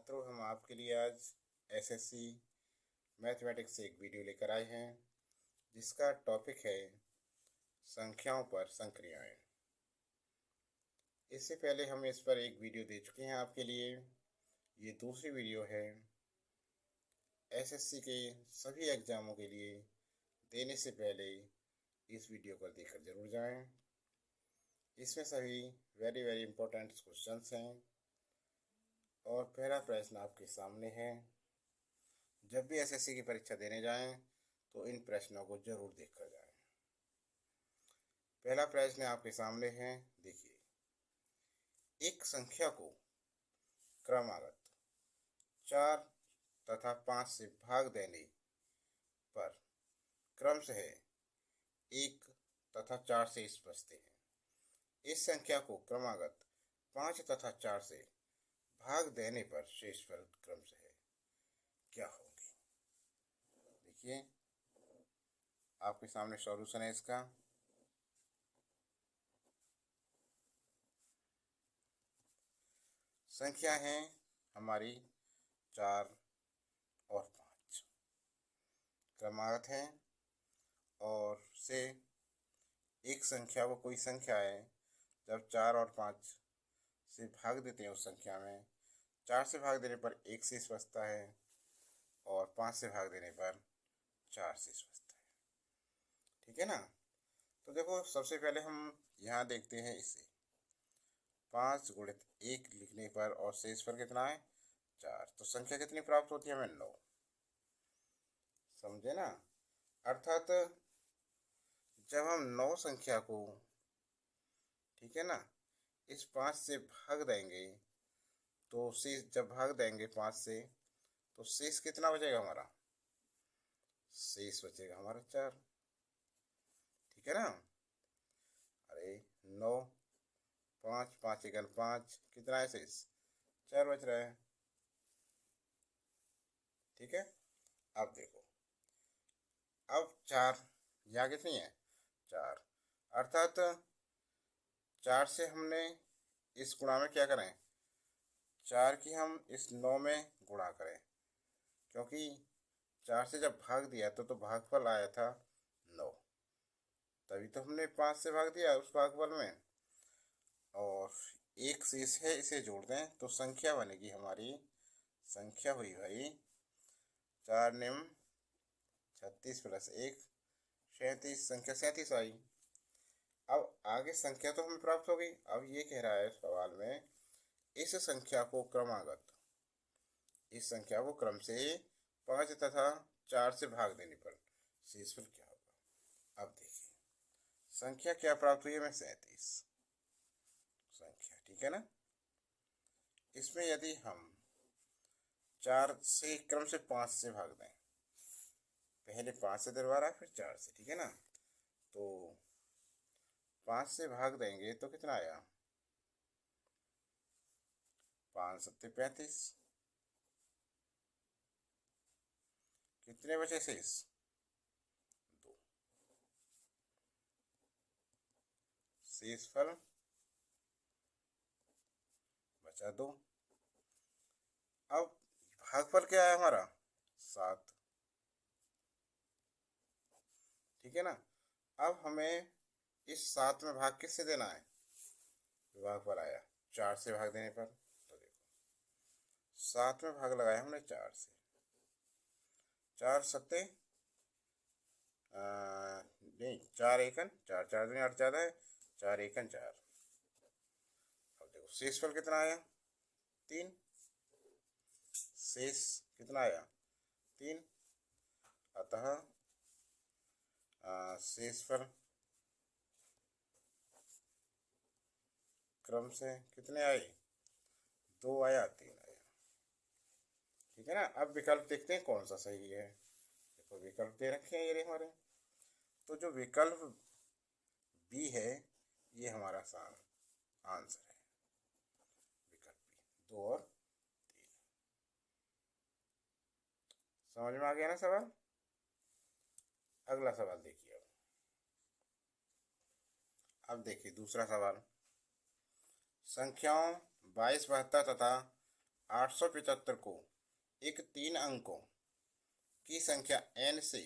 छात्रों, हम आपके लिए आज एसएससी मैथमेटिक्स से एक वीडियो लेकर आए हैं जिसका टॉपिक है संख्याओं पर संक्रियाएं। इससे पहले हम इस पर एक वीडियो दे चुके हैं आपके लिए। ये दूसरी वीडियो है। एसएससी के सभी एग्जामों के लिए देने से पहले इस वीडियो को देखकर ज़रूर जाएं। इसमें सभी वेरी वेरी इंपॉर्टेंट क्वेश्चंस हैं और पहला प्रश्न आपके सामने है। जब भी एसएससी की परीक्षा देने जाएं तो इन प्रश्नों को जरूर देखकर जाएं। पहला प्रश्न आपके सामने है, देखिए। एक संख्या को क्रमागत 4 तथा 5 से भाग देने पर क्रमशः 1 तथा 4 से इस बचते हैं। इस संख्या को क्रमागत 5 तथा 4 से भाग देने पर शेषफल क्रमशः क्या होंगे? देखिए, आपके सामने सॉल्यूशन है इसका। संख्या है हमारी 4 और 5, क्रमागत है और से एक संख्या को, कोई संख्या है, जब 4 और 5 से भाग देते हैं उस संख्या में, 4 से भाग देने पर 1 शेष बचता है और 5 से भाग देने पर 4 शेष बचता है। ठीक है ना? तो देखो, सबसे पहले हम यहाँ देखते हैं इसे। 5 गुणित 1 लिखने पर और शेषफल कितना है? 4। तो संख्या कितनी प्राप्त होती है हमें? 9। समझे ना? अर्थात जब हम 9 संख्या को, ठीक है ना, इस 5 से भाग देंगे तो शेष, जब भाग देंगे 5 से, तो शेष कितना बचेगा हमारा? शेष बचेगा हमारा 4। ठीक है ना? अरे 9, 5, 5 एकन 5, कितना है शेष? 4 बच रहा है। ठीक है, अब देखो, अब 4 यहाँ कितनी है? 4। अर्थात 4 से हमने इस गुणा में क्या करें? 4 की हम इस 9 में गुणा करें, क्योंकि 4 से जब भाग दिया तो भागफल आया था 9, तभी तो हमने 5 से भाग दिया उस भागफल में। और एक शेष है, इसे जोड़ दें तो संख्या बनेगी हमारी। संख्या हुई भाई 4 निम 36 प्लस 1 37। संख्या 37 आई। अब आगे संख्या तो हमें प्राप्त हो गई। अब ये कह रहा है सवाल में, इस संख्या को क्रमागत, इस संख्या को क्रम से 5 तथा 4 से भाग देने पर शेषफल क्या होगा? अब देखिए, संख्या क्या प्राप्त हुई है हमें? 37 संख्या। ठीक है ना? इसमें यदि हम 4 से क्रम से 5 से भाग दें, पहले 5 से दरबारा फिर 4 से, ठीक है ना, तो 5 से भाग देंगे तो कितना आया? 5 सत्ते 35। कितने बचे शेष? 2। शेषफल बचा 2। अब भागफल क्या है हमारा? 7। ठीक है ना? अब हमें इस 7 में भाग किससे देना है? भागफल आया 4 से भाग देने पर। तो देखो, 7 में भाग लगाया हमने 4 से। 4 सत्ते नहीं, 4 एकन 4, 4 दूनी 8 ज़्यादा है, 4 एकन 4। अब देखो शेषफल कितना आया? 3। शेष कितना आया? 3। अतः शेषफल क्रम से कितने आए? 2 आया, 3 आया। ठीक है ना? अब विकल्प देखते हैं कौन सा सही है। देखो, विकल्प दे रखे हैं ये हमारे। तो जो विकल्प बी है ये हमारा आंसर है। विकल्प बी, 2 और 3। समझ में आ गया ना सवाल? अगला सवाल देखिए। अब देखिए दूसरा सवाल। संख्याओं 22, 72 तथा 875 को एक 3 अंकों की संख्या n से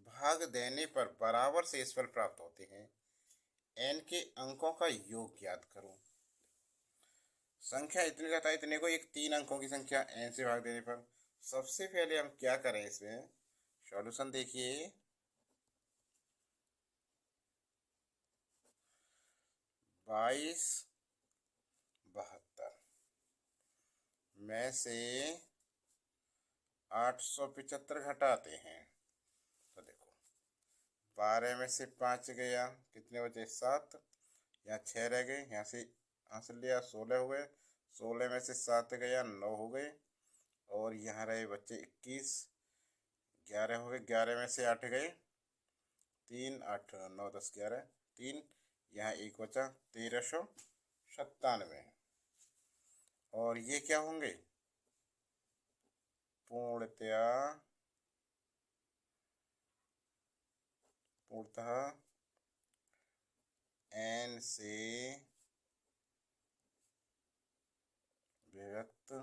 भाग देने पर बराबर शेषफल प्राप्त होते हैं। n के अंकों का योग ज्ञात करो। संख्या इतने तथा इतने को एक 3 अंकों की संख्या n से भाग देने पर सबसे पहले हम क्या करें, इसमें सॉल्यूशन देखिए। 22 72 में से 875 घटाते हैं तो देखो 12 में से 5 गया, कितने बचे 7, यहाँ 6 रह गए, यहाँ से लिया 16 हुए, 16 में से 7 गया 9 हो गए, और यहाँ रहे बच्चे 21, 11 हो गए, 11 में से 8 गए 3 8 9 10 11 3, यहाँ 1 बचा 1397। और ये क्या होंगे, पूर्णतः n से विभक्त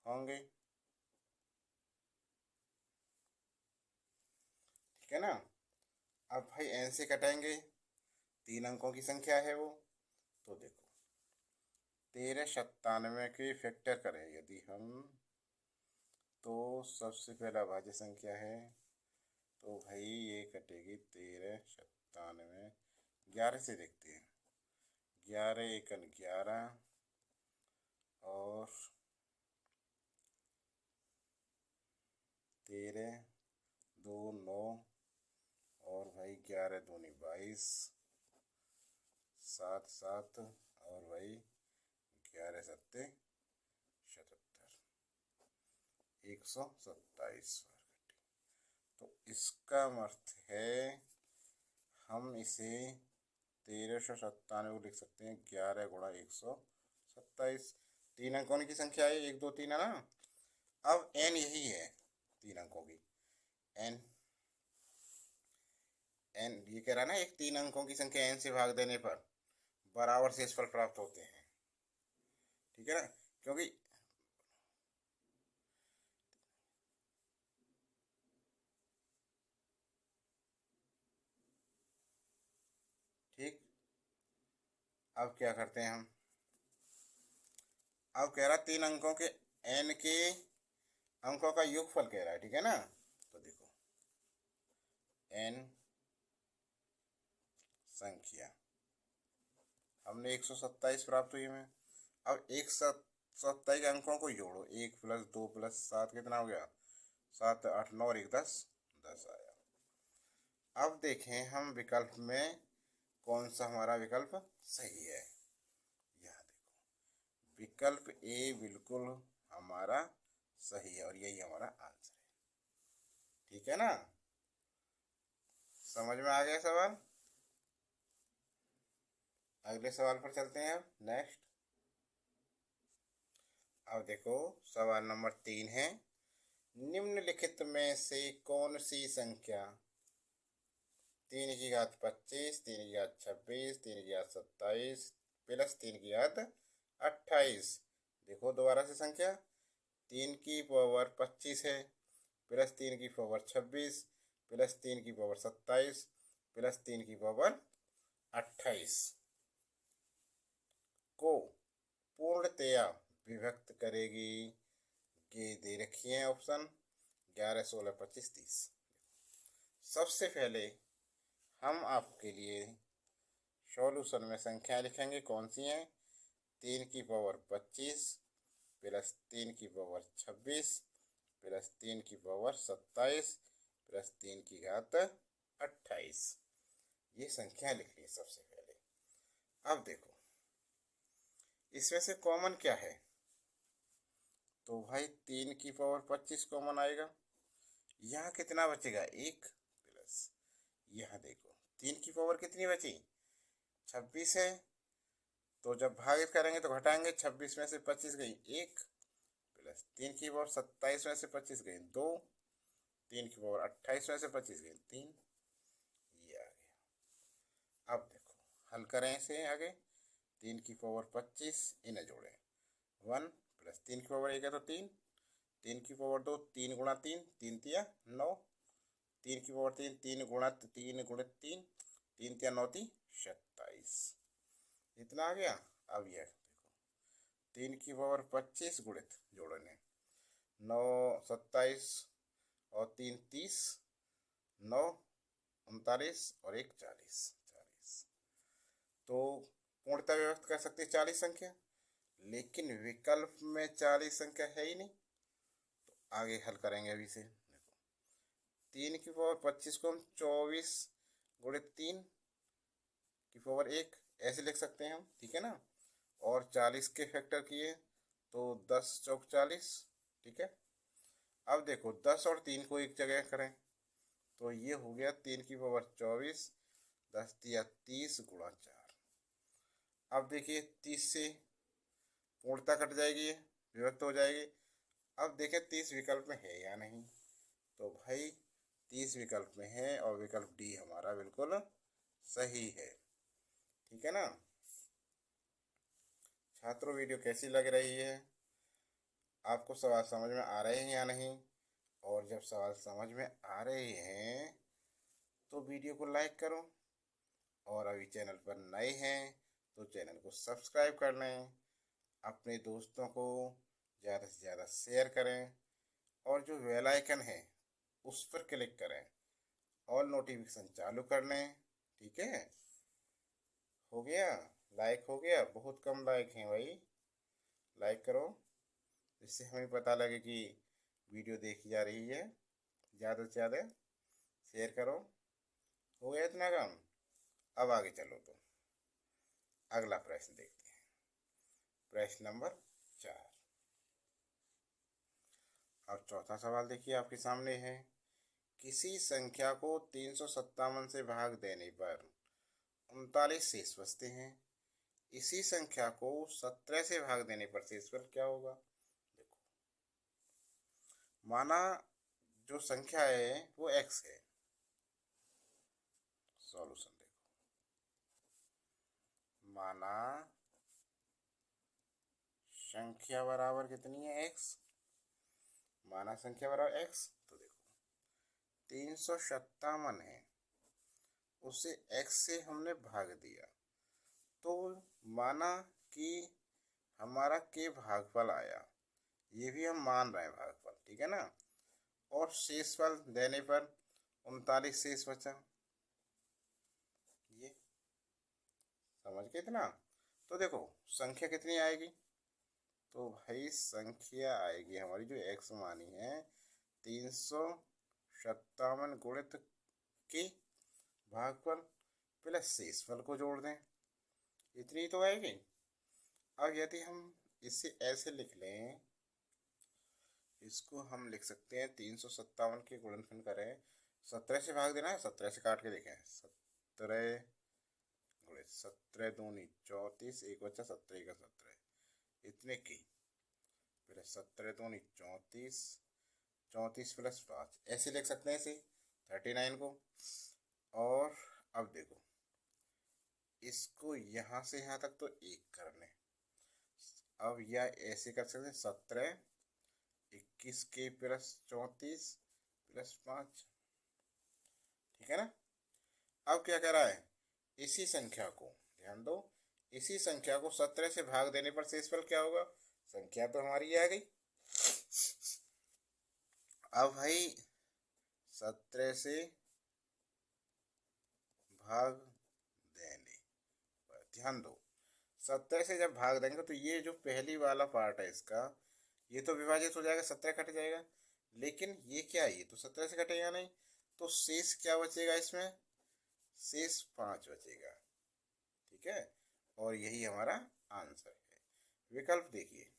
होंगे, ठीक है ना। अब भाई n से कटाएंगे, 3 अंकों की संख्या है वो, तो देखो 1397 के फैक्टर करें यदि हम, तो सबसे पहला भाज्य संख्या है, तो भाई ये कटेगी 1397, 11 से देखते हैं, 11 एकन 11 और 13 2 9 और भाई 11 दूनी 22 7 7 और भाई 11 सत्ते 77, 127 वर्ग। तो इसका अर्थ है हम इसे 1397 को लिख सकते हैं 11 गुणा 127। 3 अंकों की संख्या है, 1 2 3 है ना। अब n यही है 3 अंकों की, n ये कह रहा ना, एक 3 अंकों की संख्या n से भाग देने पर बराबर शेषफल प्राप्त होते हैं, ठीक है ना। क्योंकि ठीक, अब क्या करते हैं हम, अब कह रहा 3 अंकों के n के अंकों का योगफल कह रहा है, ठीक है ना। तो देखो n संख्या हमने 127 प्राप्त हुई हमें। अब 127 अंकों को जोड़ो, 1 + 2 + 7 कितना हो गया, 7 8 9 और 1 10 10 आया। अब देखें हम विकल्प में कौन सा हमारा विकल्प सही है। यहाँ देखो विकल्प ए बिल्कुल हमारा सही है और यही हमारा आंसर है, ठीक है ना। समझ में आ गया सवाल। अगले सवाल पर चलते हैं। अब नेक्स्ट, अब देखो सवाल नंबर 3 है, निम्नलिखित में से कौन सी संख्या 3 की घात 25, 3 की घात 26, 3 की घात 27 प्लस 3 की घात 28। देखो दोबारा से संख्या 3 की पावर 25 है, प्लस 3 की पावर 26 प्लस 3 की पावर 27 प्लस 3 की पावर 28 को पूर्णतया विभक्त करेगी। ये दे रखी है ऑप्शन 11 16 25 30। सबसे पहले हम आपके लिए सॉल्यूशन में संख्या लिखेंगे, कौन सी हैं, 3 की पावर 25 प्लस 3 की पावर 26 प्लस 3 की पावर 27 प्लस 3 की घात 28। ये संख्या लिख ली सबसे पहले। अब देखो इसमें से कॉमन क्या है, तो भाई 3 की पावर 25 कॉमन आएगा, यहाँ कितना बचेगा 1 प्लस, यहाँ देखो 3 की पावर कितनी बची 26 है, तो जब भागित करेंगे तो घटाएंगे, 26 में से 25 गई 1 प्लस 3 की पावर 27 में से 25 गई 2, 3 की पावर 28 में से 25 गई 3, ये आ गया। अब देखो हल करें इसे आगे, 3 की पावर 25 इन्हें जोड़ें, 1 प्लस 3 की पावर 1 है तो 3, 3 की पावर 2, 3 गुणा 3, 3 तिया 9, 3 की पावर 3, 3 गुणा 3 गुणित 3, 3 तिया 9 ती 27। इतना आ गया। अब यह देखो 3 की पावर 25 गुणित जोड़ने 9 27 और 3 30, 9 39 और 1 40, 40। तो पूर्णतः व्यक्त कर सकते 40 संख्या, लेकिन विकल्प में 40 संख्या है ही नहीं। तो आगे हल करेंगे अभी से। देखो 3 की पावर 25 को हम 24 गुणित 3 की पावर 1 ऐसे लिख सकते हैं हम, ठीक है ना। और 40 के फैक्टर किए तो 10 चौक 40, ठीक है। अब देखो 10 और 3 को एक जगह करें तो ये हो गया 3 की पावर 24, 10 तिया 30 गुणा 4। अब देखिए 30 से पूर्णता कट जाएगी, विभक्त हो जाएगी। अब देखें 30 विकल्प में है या नहीं। तो भाई 30 विकल्प में है और विकल्प डी हमारा बिल्कुल सही है, ठीक है ना। छात्रों वीडियो कैसी लग रही है, आपको सवाल समझ में आ रहे हैं या नहीं। और जब सवाल समझ में आ रहे हैं तो वीडियो को लाइक करो, और अभी चैनल पर नए हैं तो चैनल को सब्सक्राइब कर लें, अपने दोस्तों को ज़्यादा से ज़्यादा शेयर करें, और जो बेल आइकन है उस पर क्लिक करें, और नोटिफिकेशन चालू कर लें, ठीक है। हो गया, लाइक हो गया, बहुत कम लाइक हैं भाई, लाइक करो, इससे हमें पता लगे कि वीडियो देखी जा रही है। ज़्यादा से ज़्यादा शेयर करो। हो गया इतना काम। अब आगे चलो, तो अगला प्रश्न देखते हैं। प्रश्न नंबर 4। अब चौथा सवाल देखिए आपके सामने है। किसी संख्या को 357 से भाग देने पर 39 शेष बचते हैं। इसी संख्या को 17 से भाग देने पर शेषफल क्या होगा। देखो माना जो संख्या है वो x है। सॉल्यूशन देखो, माना संख्या बराबर कितनी है x, माना संख्या बराबर x। तो देखो 357 है, उसे x से हमने भाग दिया, तो माना कि हमारा के भागफल आया, ये भी हम मान रहे हैं भागफल, ठीक है ना। और शेषफल देने पर 39 शेष बचा, ये समझ के इतना। तो देखो संख्या कितनी आएगी, तो भाई संख्या आएगी हमारी जो x मानी है 357 गुणित के भागफल प्लस शेषफल को जोड़ दें, इतनी तो आएगी। अब यदि हम इसे ऐसे लिख लें, इसको हम लिख सकते हैं 357 के गुणनफल करें, 17 से भाग देना है, 17 से काट के देखें, 17 गुणित 17 दूनी 34, एक बच्चा 17 का 17, इतने की प्लस 17 दूनी 34, 34 प्लस 5, ऐसे लिख सकते हैं इसे 39 को। और अब देखो इसको यहाँ से यहाँ तक तो एक कर लें। अब यह ऐसे कर सकते हैं 17 21 के प्लस 34 प्लस 5, ठीक है ना। अब क्या करा है, इसी संख्या को ध्यान दो, इसी संख्या को 17 से भाग देने पर शेषफल क्या होगा। संख्या तो हमारी आ गई। अब भाई 17 से भाग देने पर ध्यान दो, 17 से जब भाग देंगे तो ये जो पहली वाला पार्ट है इसका, ये तो विभाजित हो जाएगा, 17 कट जाएगा। लेकिन ये क्या है, ये तो 17 से कटेगा नहीं, तो शेष क्या बचेगा इसमें, शेष 5 बचेगा, ठीक है। और यही हमारा आंसर है। विकल्प देखिए,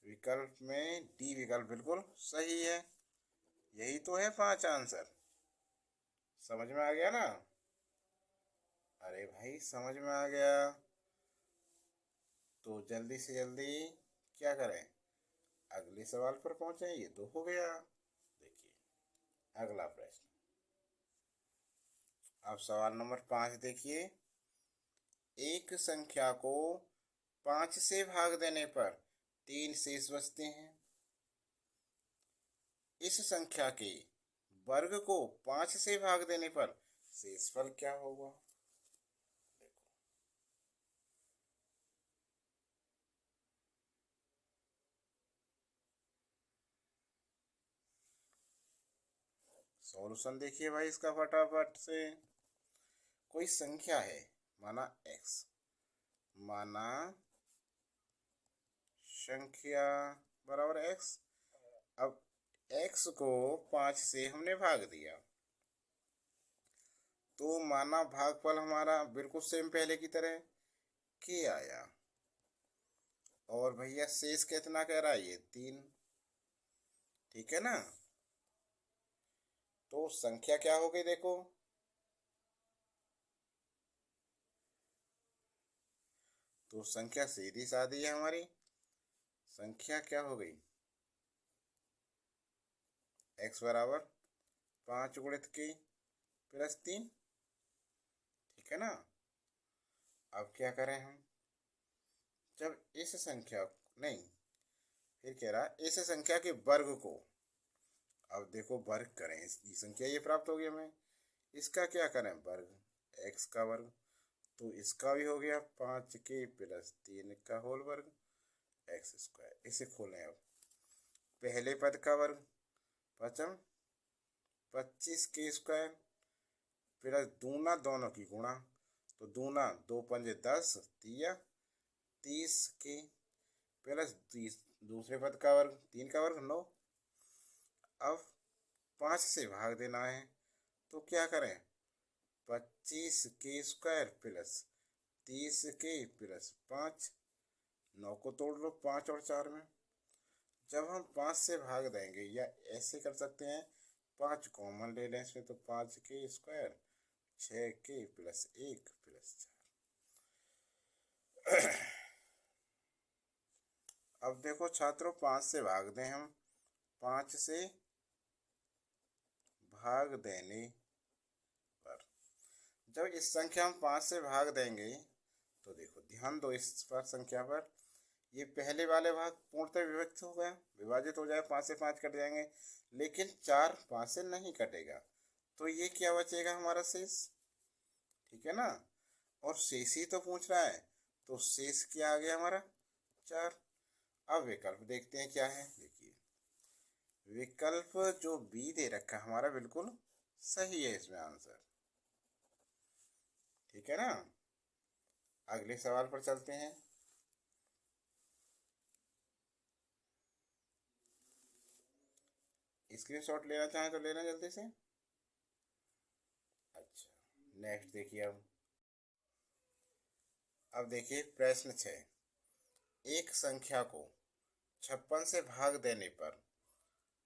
विकल्प में डी विकल्प बिल्कुल सही है, यही तो है 5 आंसर। समझ में आ गया ना। अरे भाई समझ में आ गया तो जल्दी से जल्दी क्या करें, अगले सवाल पर पहुंचे। ये तो हो गया। देखिए अगला प्रश्न, अब सवाल नंबर 5 देखिए। एक संख्या को 5 से भाग देने पर 3 शेष बचते हैं। इस संख्या के वर्ग को 5 से भाग देने पर शेषफल क्या होगा? देखो, सॉल्यूशन देखिए भाई इसका फटाफट से। कोई संख्या है, माना x, माना संख्या बराबर x। अब x को 5 से हमने भाग दिया, तो माना भागफल हमारा बिल्कुल सेम पहले की तरह k आया। और भैया शेष कितना कह रहा है? ये 3। ठीक है ना? तो संख्या क्या हो गई देखो, तो संख्या सीधी सादी है हमारी। संख्या क्या हो गई? x बराबर 5 गुणित k प्लस 3। ठीक है ना? अब क्या करें हम? जब इस संख्या, नहीं, फिर कह रहा है इस संख्या के वर्ग को, अब देखो वर्ग करें, ये संख्या ये प्राप्त हो गई हमें, इसका क्या करें? वर्ग, x का वर्ग। तो इसका भी हो गया 5k प्लस 3 का होल वर्ग एक्स स्क्वायर। इसे खोलें अब, पहले पद का वर्ग पचम 25k स्क्वायर प्लस दूना दोनों की गुणा, तो दूना 2 पंजे 10 तिया 30k प्लस 30 दूसरे पद का वर्ग 3 का वर्ग 9। अब 5 से भाग देना है, तो क्या करें? 25k square plus 30k plus 5, 9 को तोड़ लो 5 और 4 में। जब हम 5 से भाग देंगे, या ऐसे कर सकते हैं 5 कॉमन ले लें इसमें, तो 5k square 6k plus 1 plus 4। अब देखो छात्रों, 5 से भाग दें हम, 5 से भाग देने पर, जब इस संख्या हम 5 से भाग देंगे, तो देखो ध्यान दो इस पर संख्या पर, ये पहले वाले भाग पूर्णतः विभक्त हो गया, विभाजित हो जाए, 5 से 5 कट जाएंगे, लेकिन 4 5 से नहीं कटेगा, तो ये क्या बचेगा? हमारा शेष। ठीक है ना? और शेष ही तो पूछ रहा है, तो शेष क्या आ गया हमारा? 4। अब विकल्प देखते हैं क्या है। देखिए विकल्प जो बी दे रखा हमारा बिल्कुल सही है इसमें आंसर। ठीक है ना? अगले सवाल पर चलते हैं। स्क्रीनशॉट लेना चाहें तो लेना जल्दी से। अच्छा, नेक्स्ट देखिए अब देखिए प्रश्न 6। एक संख्या को 56 से भाग देने पर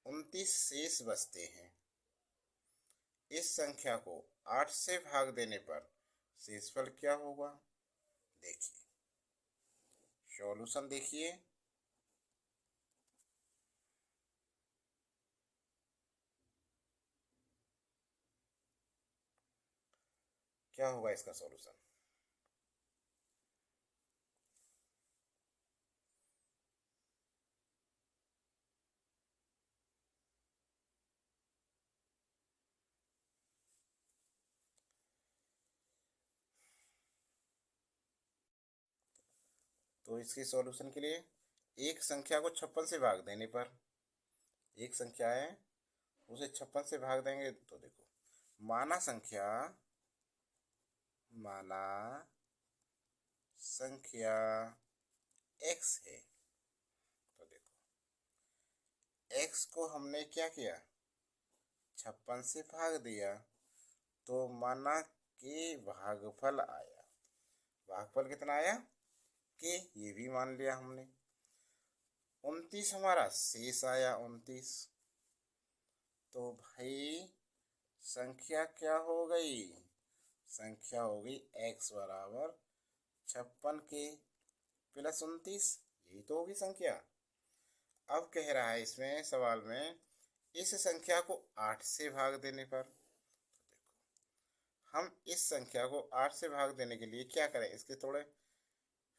29 शेष बचते हैं। इस संख्या को 8 से भाग देने पर शेषफल क्या होगा? देखिए सॉल्यूशन देखिए। क्या होगा इसका सॉल्यूशन? तो इसके सॉल्यूशन के लिए एक संख्या को 56 से भाग देने पर, एक संख्या है उसे 56 से भाग देंगे, तो देखो माना संख्या, माना संख्या x है, तो देखो x को हमने क्या किया? 56 से भाग दिया, तो माना कि भागफल आया। भागफल कितना आया? के, ये भी मान लिया हमने। 29 हमारा शेष आया 29। तो भाई संख्या क्या हो गई? संख्या हो गई x बराबर 56 के प्लस 29, यही तो होगी संख्या। अब कह रहा है इसमें सवाल में इस संख्या को 8 से भाग देने पर, हम इस संख्या को 8 से भाग देने के लिए क्या करें? इसके थोड़े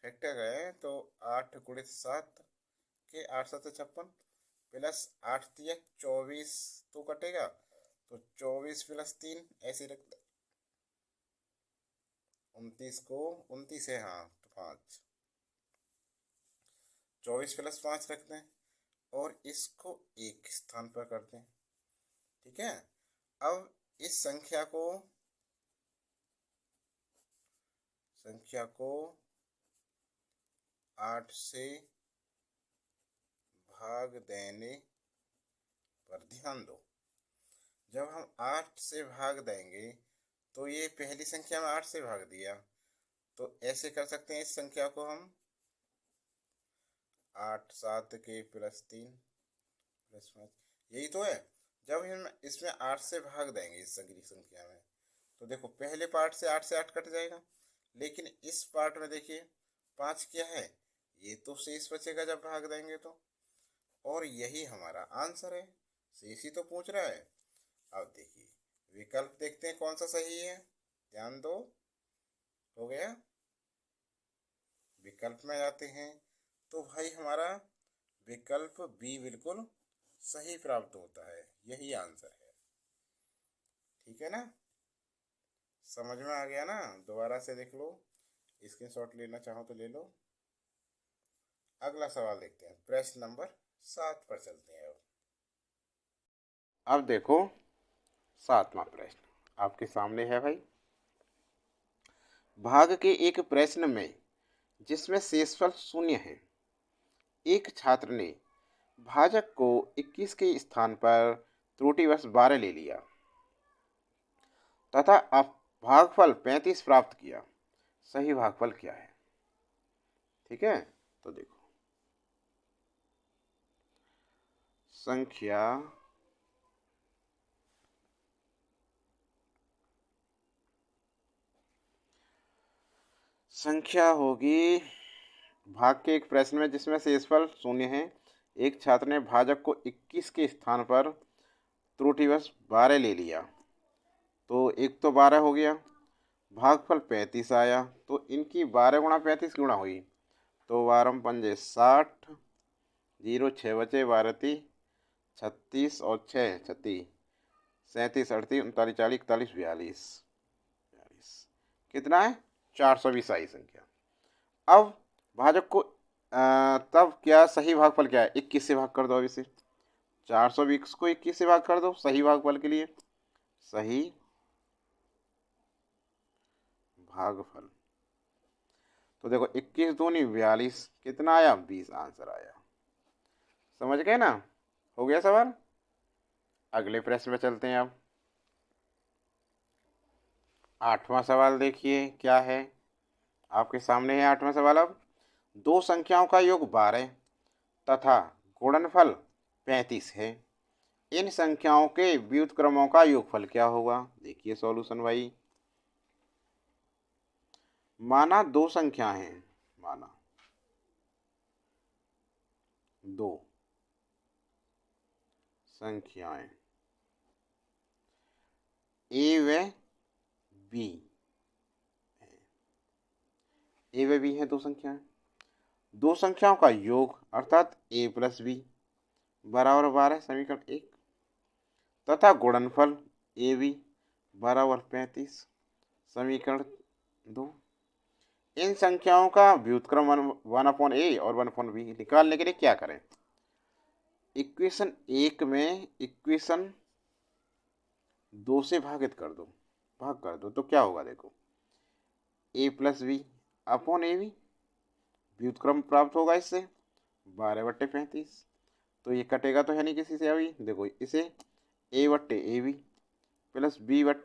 फैक्टर है, तो 8 गुणित 7 के 8×7=56 प्लस 8×3=24 तो कटेगा, तो 24 + 3 ऐसे रख 29 को 29 है, हाँ तो 5, 24 + 5 रखते हैं और इसको एक स्थान पर करते हैं। ठीक है, अब इस संख्या को 8 से भाग देने पर ध्यान दो। जब हम 8 से भाग देंगे तो ये पहली संख्या में 8 से भाग दिया, तो ऐसे कर सकते हैं इस संख्या को हम 8 7 के +3 + 5, यही तो है। जब हम इसमें 8 से भाग देंगे इस अगली संख्या में, तो देखो पहले पार्ट से 8 कट जाएगा, लेकिन इस पार्ट में देखिए 5 क्या है, ये तो शेष बचेगा जब भाग देंगे तो, और यही हमारा आंसर है। शेष ही तो पूछ रहा है। अब देखिए विकल्प देखते हैं कौन सा सही है, ध्यान दो। हो गया, विकल्प में जाते हैं तो भाई हमारा विकल्प बी बिल्कुल सही प्राप्त होता है, यही आंसर है। ठीक है ना, समझ में आ गया ना? दोबारा से देख लो, स्क्रीनशॉट लेना चाहो तो ले लो। अगला सवाल देखते हैं, प्रश्न नंबर 7 पर चलते हैं। अब देखो 7वां प्रश्न आपके सामने है भाई। भाग के एक प्रश्न में जिसमें शेषफल 0 है, एक छात्र ने भाजक को 21 के स्थान पर त्रुटिवश 12 ले लिया तथा अब भागफल 35 प्राप्त किया। सही भागफल क्या है? ठीक है, तो देखो संख्या होगी भाग के एक प्रश्न में जिसमें शेषफल 0 है, एक छात्र ने भाजक को 21 के स्थान पर त्रुटिवश 12 ले लिया, तो एक तो 12 हो गया, भागफल 35 आया, तो इनकी 12 × 35 गुणा हुई, तो 12 पंजे 60, 0 6 बचे, 12 × 36 और 6 36, 37 38 39 40 41 42, कितना है 420 आई संख्या। अब भाजक को तब क्या सही भागफल क्या है? 21 से भाग कर दो। अब इसे 420 को 21 से भाग कर दो सही भागफल के लिए। सही भागफल तो देखो 21 दूनी 42, कितना आया 20 आंसर आया। समझ गए ना? हो गया सवाल। अगले प्रश्न में चलते हैं। अब 8वां सवाल देखिए क्या है आपके सामने है। 8वां सवाल, अब दो संख्याओं का योग 12 तथा गुणनफल 35 है, इन संख्याओं के व्युत्क्रमों का योगफल क्या होगा? देखिए सॉल्यूशन भाई। माना दो संख्या हैं, माना दो संख्याएं ए व बी, ए व बी है दो संख्याएं। दो संख्याओं का योग अर्थात a + b बराबर 12 समीकरण 1 तथा गुणनफल ए बी बराबर 35 समीकरण 2। इन संख्याओं का व्युत्क्रम 1/a और 1/b निकालने के लिए क्या करें? इक्वेशन 1 में इक्वेशन 2 से भाग कर दो तो क्या होगा? देखो a + b upon A B, व्युत्क्रम प्राप्त होगा इससे 12/35, तो ये कटेगा तो है नहीं किसी से। अभी देखो इसे a/ab प्लस b/ab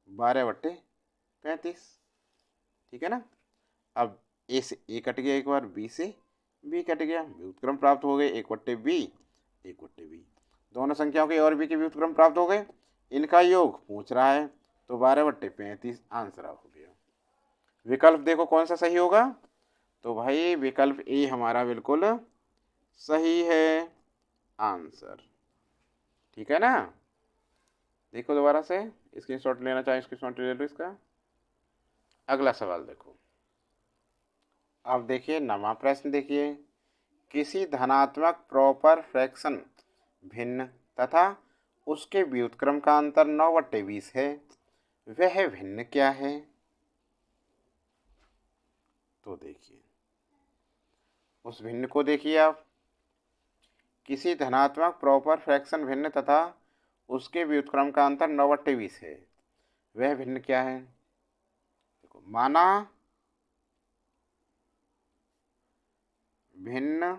12/35, ठीक है ना। अब a से a कट गया, एक बार b से b कट गया, व्युत्क्रम प्राप्त हो गए 1/b 1/b। दोनों संख्याओं के और b के व्युत्क्रम प्राप्त हो गए, इनका योग पूछ रहा है, तो 12/35 आंसर हो गया। विकल्प देखो कौन सा सही होगा, तो भाई विकल्प ए हमारा बिल्कुल सही है आंसर। ठीक है ना। देखो दोबारा से, स्क्रीनशॉट लेना चाहे स्क्रीनशॉट ले लो इसका। अगला सवाल देखो अब देखिए नवा प्रश्न देखिए, किसी धनात्मक प्रॉपर फ्रैक्शन भिन्न तथा उसके व्युत्क्रम का अंतर 9/20 है, वह भिन्न क्या है? तो देखिए उस भिन्न को देखिए आप, किसी धनात्मक प्रॉपर फ्रैक्शन भिन्न तथा उसके व्युत्क्रम का अंतर 9/20 है, वह भिन्न क्या है? देखो माना भिन्न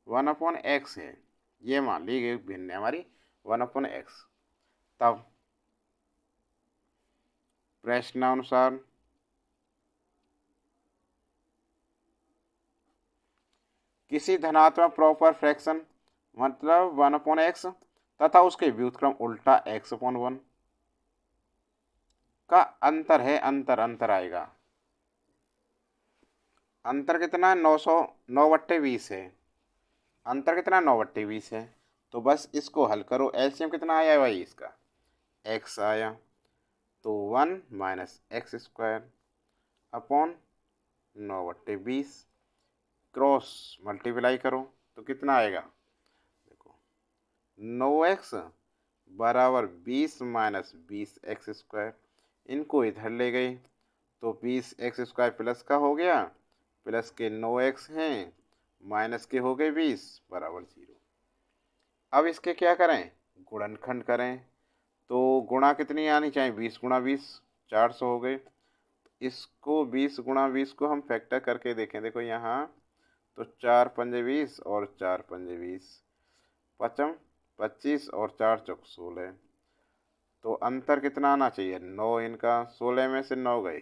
1/x है, ये मान ली गई भिन्न है हमारी 1/x। तब प्रश्नानुसार किसी धनात्मक प्रॉपर फ्रैक्शन मतलब 1/x तथा उसके व्युत्क्रम उल्टा x/1 का अंतर है, अंतर आएगा। अंतर कितना है? 9/20 है। अंतर कितना 9/20 है। तो बस इसको हल करो, एलसीएम कितना आया भाई इसका? x आया, तो 1 - x² अपॉन 9/20 क्रॉस मल्टीप्लाई करो तो कितना आएगा? देखो 9x बराबर 20 - 20x², इनको इधर ले गए तो 20x² प्लस का हो गया, प्लस के 9x हैं, माइनस के हो गए 20 बराबर 0। अब इसके क्या करें? गुणनखंड करें, तो गुणा कितनी आनी चाहिए? 20 × 20 400 हो गए। इसको 20 × 20 को हम फैक्टर करके देखें, देखो यहाँ तो 4 × 5 = 20 और 4 × 5 = 20, 5 × 25 और 4 × 4 = 16। तो अंतर कितना आना चाहिए? 9 इनका, 16 में से 9 गए,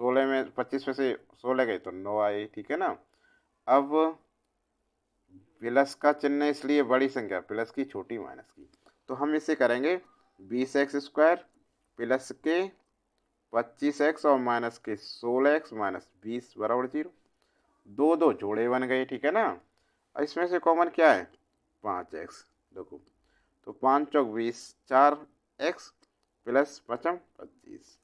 16 में 25 में से 16 गए तो 9 आए, ठीक है ना। अब प्लस का चिन्ह इसलिए बड़ी संख्या, प्लस की छोटी माइनस की, तो हम इसे करेंगे 20x² प्लस के 25x और माइनस के 16x - 20 बराबर 0। 2 जोड़े बन गए, ठीक है ना। इसमें से कॉमन क्या है? 5x। देखो तो 5 × 4 = 20, 4x प्लस 5 × 25,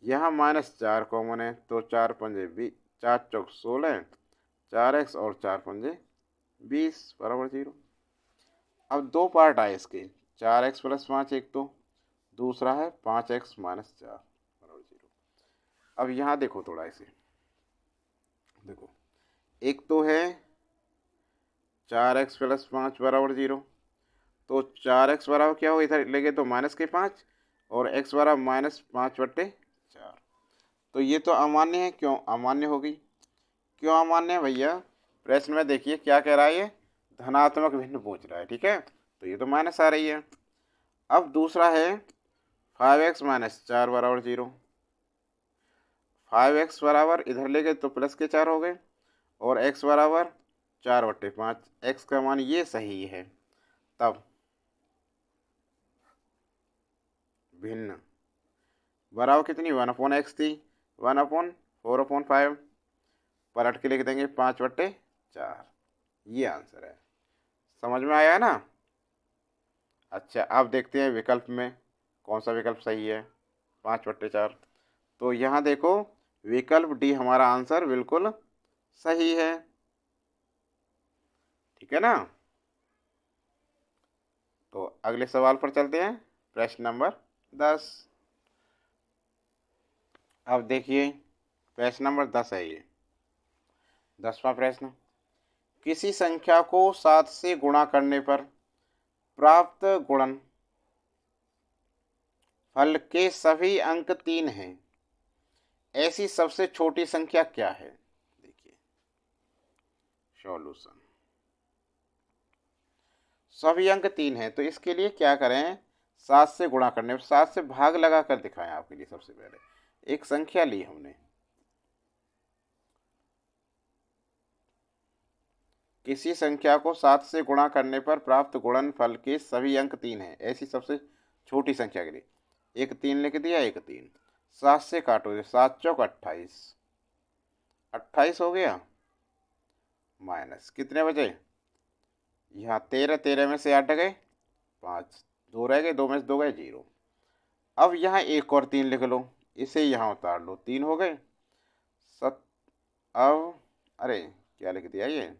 यहाँ -4 कॉमन है तो 4 × 5 = 20, 4 × 4 = 16, 4x और 4 × 5 = 20 बराबर 0। अब दो पार्ट आए इसके, 4x + 5 एक, तो दूसरा है 5x - 4 बराबर 0। अब यहाँ देखो थोड़ा इसे, देखो एक तो है 4x + 5 बराबर 0, तो 4x बराबर क्या हो, इधर लेंगे तो -5 और x बराबर -5/4। तो ये तो अमान्य है, क्यों अमान्य होगी? क्यों अमान्य है भैया? प्रश्न में देखिए क्या कह रहा है, ये धनात्मक भिन्न पूछ रहा है, ठीक है, तो ये तो माइनस आ रही है। अब दूसरा है 5x - 4 बराबर 0, 5x बराबर इधर ले गए तो प्लस के 4 हो गए और x बराबर 4/5, x का मान ये सही है। तब भिन्न बराबर कितनी 1/x थी, 1/4/5, पलट के लिख देंगे 5/4। ये आंसर है, समझ में आया ना। अच्छा अब देखते हैं विकल्प में कौन सा विकल्प सही है, 5/4। तो यहाँ देखो विकल्प डी हमारा आंसर बिल्कुल सही है, ठीक है ना। तो अगले सवाल पर चलते हैं, प्रश्न नंबर 10। अब देखिए प्रश्न नंबर 10 है ये, 10वां प्रश्न। किसी संख्या को 7 से गुणा करने पर प्राप्त गुणन फल के सभी अंक 3 हैं, ऐसी सबसे छोटी संख्या क्या है? देखिए सॉल्यूशन, सभी अंक 3 हैं तो इसके लिए क्या करें? 7 से गुणा करने पर 7 से भाग लगा कर दिखाएं आपके लिए। सबसे पहले एक संख्या ली हमने, किसी संख्या को 7 से गुणा करने पर प्राप्त गुणनफल के सभी अंक 3 हैं, ऐसी सबसे छोटी संख्या के लिए एक 3 लिख दिया, एक 3, 7 से काटो, 7 × 4 = 28, 28 हो गया, माइनस कितने बचे? यहाँ 13, 13 में से 8 गए, 5, 2 रह गए, 2 में से 2 गए, 0। अब यहाँ एक और 3 लिख लो, इसे यहाँ उतार लो, 3 हो गए, अब अरे क्या लिख दिया ये,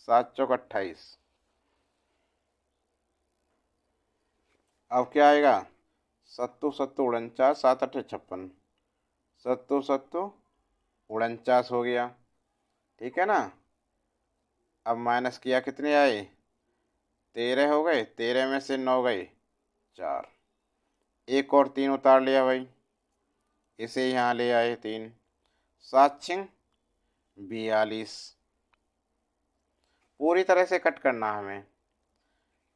7 चौक 28। अब क्या आएगा, सत्तू सत्तू 49, 7 अठे 56, सत्तू सत्तू 49 हो गया, ठीक है ना। अब माइनस किया, कितने आए, 13 हो गए, 13 में से 9 गए 4, एक और 3 उतार लिया भाई, इसे यहाँ ले आए 3, 7 छिंग 42, पूरी तरह से कट करना हमें।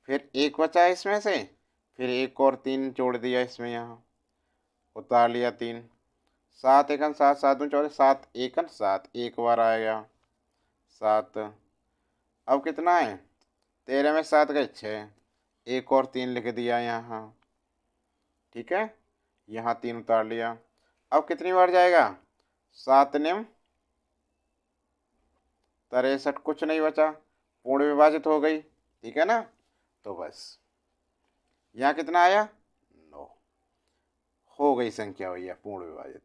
फिर एक बचा इसमें से, फिर एक और 3 जोड़ दिया इसमें, यहाँ उतार लिया 3, 7 एकन 7, 7 दूनी 14, 7 एकन 7, एक बार आएगा 7। अब कितना है, 13 में 7 गए 6, एक और 3 लिख दिया यहाँ, ठीक है, यहाँ 3 उतार लिया। अब कितनी बार जाएगा, 7 निम 63, कुछ नहीं बचा, पूर्ण विभाजित हो गई, ठीक है ना। तो बस यहाँ कितना आया, 9 हो गई संख्या भैया पूर्ण विभाजित।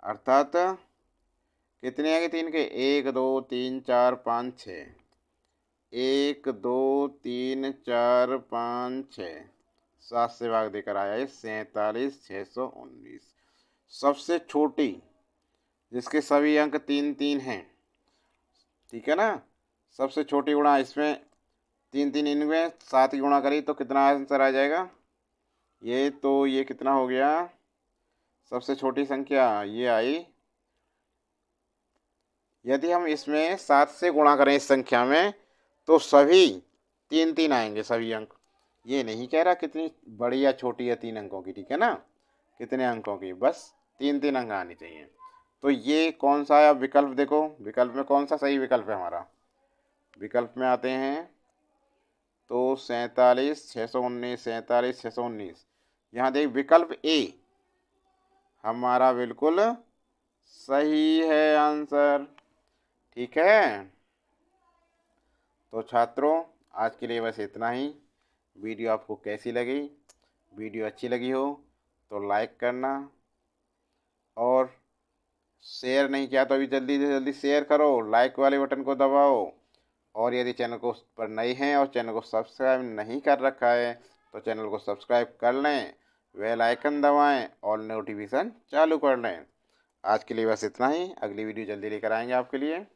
अर्थात कितने आगे 3 के, 1 2 3 4 5 6, 1 2 3 4 5 6, 7 से भाग देकर आया है 47,619। सबसे छोटी जिसके सभी अंक 3 3 हैं, ठीक है ना, सबसे छोटी गुणा इसमें 3 3, इनमें 7 की गुणा करी तो कितना आंसर आ जाएगा, ये तो ये कितना हो गया, सबसे छोटी संख्या ये आई। यदि हम इसमें 7 से गुणा करें इस संख्या में तो सभी 3 3 आएंगे, सभी अंक। ये नहीं कह रहा कितनी बड़ी या छोटी है 3 अंकों की, ठीक है ना, कितने अंकों की, बस 3 3 अंक आने चाहिए। तो ये कौन सा आया विकल्प, देखो विकल्प में कौन सा सही विकल्प है हमारा, विकल्प में आते हैं तो 47,619, 47,619, यहाँ देख विकल्प ए हमारा बिल्कुल सही है आंसर, ठीक है। तो छात्रों आज के लिए बस इतना ही। वीडियो आपको कैसी लगी, वीडियो अच्छी लगी हो तो लाइक करना, और शेयर नहीं किया तो अभी जल्दी से जल्दी शेयर करो, लाइक वाले बटन को दबाओ, और यदि चैनल को पर नए हैं और चैनल को सब्सक्राइब नहीं कर रखा है तो चैनल को सब्सक्राइब कर लें, बेल आइकन दबाएं और नोटिफिकेशन चालू कर लें। आज के लिए बस इतना ही, अगली वीडियो जल्दी लेकर आएंगे आपके लिए।